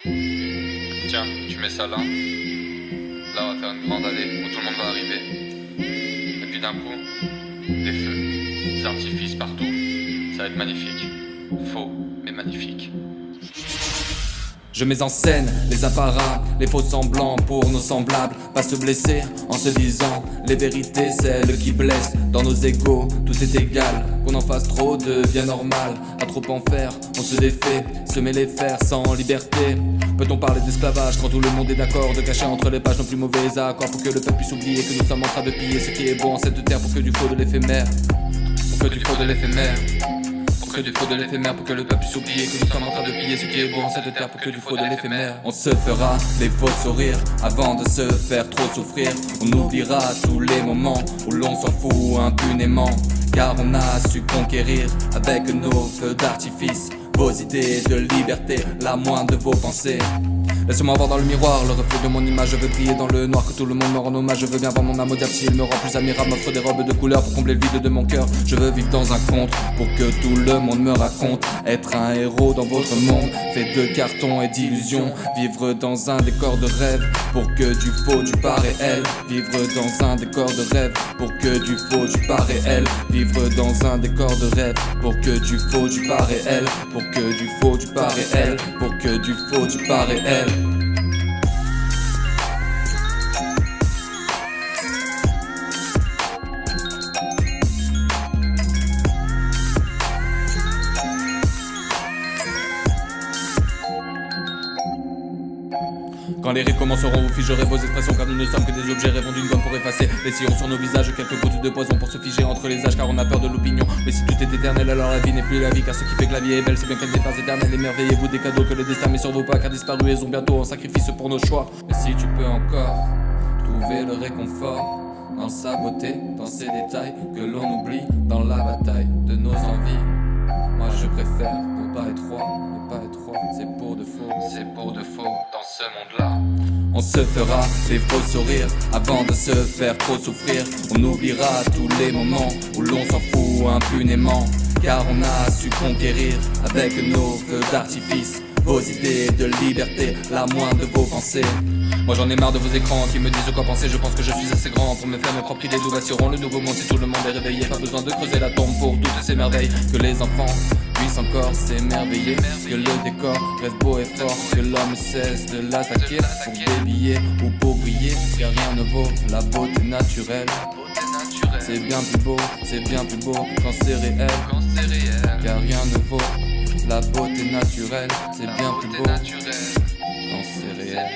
Tiens, tu mets ça là. Là, on va faire une grande allée où tout le monde va arriver. Et puis d'un coup, des feux, des artifices partout. Ça va être magnifique. Faux, mais magnifique. Je mets en scène les apparats, les faux semblants pour nos semblables. Pas se blesser en se disant les vérités, celles qui blessent. Dans nos égos, tout est égal. Qu'on en fasse trop devient normal. À trop en faire, on se défait. Semer les fers sans liberté. Peut-on parler d'esclavage quand tout le monde est d'accord de cacher entre les pages nos plus mauvais accords pour que le peuple puisse oublier que nous sommes en train de piller ce qui est beau en cette terre pour que du faux de l'éphémère. Pour que du faux de l'éphémère. Pour que du faux de l'éphémère, pour que le peuple puisse oublier que nous sommes en train de piller ce qui est beau en cette terre, pour que du faux de l'éphémère. On se fera les faux sourires avant de se faire trop souffrir. On oubliera tous les moments où l'on s'en fout impunément, car on a su conquérir avec nos feux d'artifice vos idées de liberté, la moindre de vos pensées. Laisse-moi voir dans le miroir le reflet de mon image. Je veux briller dans le noir, que tout le monde me rende hommage. Je veux bien voir mon âme au diable s'il me rend plus admirable. M'offre des robes de couleur pour combler le vide de mon cœur. Je veux vivre dans un conte pour que tout le monde me raconte. Être un héros dans votre monde fait de carton et d'illusions. Vivre dans un décor de rêve pour que du faux, du pas réel. Vivre dans un décor de rêve pour que du faux, du pas réel. Vivre dans un décor de rêve pour que du faux, du pas réel. Pour que du faux, du pas réel. Pour que du faux, du pas réel. Quand les rires commenceront, vous figerez vos expressions, car nous ne sommes que des objets rêvant d'une gomme pour effacer les sillons sur nos visages, quelques gouttes de poison pour se figer entre les âges, car on a peur de l'opinion. Mais si tout est éternel, alors la vie n'est plus la vie, car ce qui fait que la vie est belle, c'est bien qu'elle n'est pas éternelle. Émerveillez-vous des cadeaux que le destin met sur vos pas, car disparus ils ont bientôt en sacrifice pour nos choix. Mais si tu peux encore trouver le réconfort dans sa beauté, dans ses détails que l'on oublie dans la bataille de nos envies, moi je préfère ne pas être roi, ne pas être roi, c'est pour de faux, c'est pour de faux dans ce monde-là. On se fera des faux sourires avant de se faire trop souffrir. On oubliera tous les moments où l'on s'en fout impunément, car on a su conquérir avec nos feux d'artifice vos idées de liberté, la moindre de vos pensées. Moi j'en ai marre de vos écrans qui me disent quoi penser. Je pense que je suis assez grand pour me faire mes propres idées. Nous bâtirons le nouveau monde si tout le monde est réveillé. Pas besoin de creuser la tombe pour toutes ces merveilles. Que les enfants puissent encore s'émerveiller. Que le décor reste beau et fort. Que l'homme cesse de l'attaquer pour des billets ou pour briller. Car rien ne vaut la beauté naturelle. C'est bien plus beau, c'est bien plus beau quand c'est réel. Car rien ne vaut la beauté naturelle. C'est bien plus beau quand c'est réel.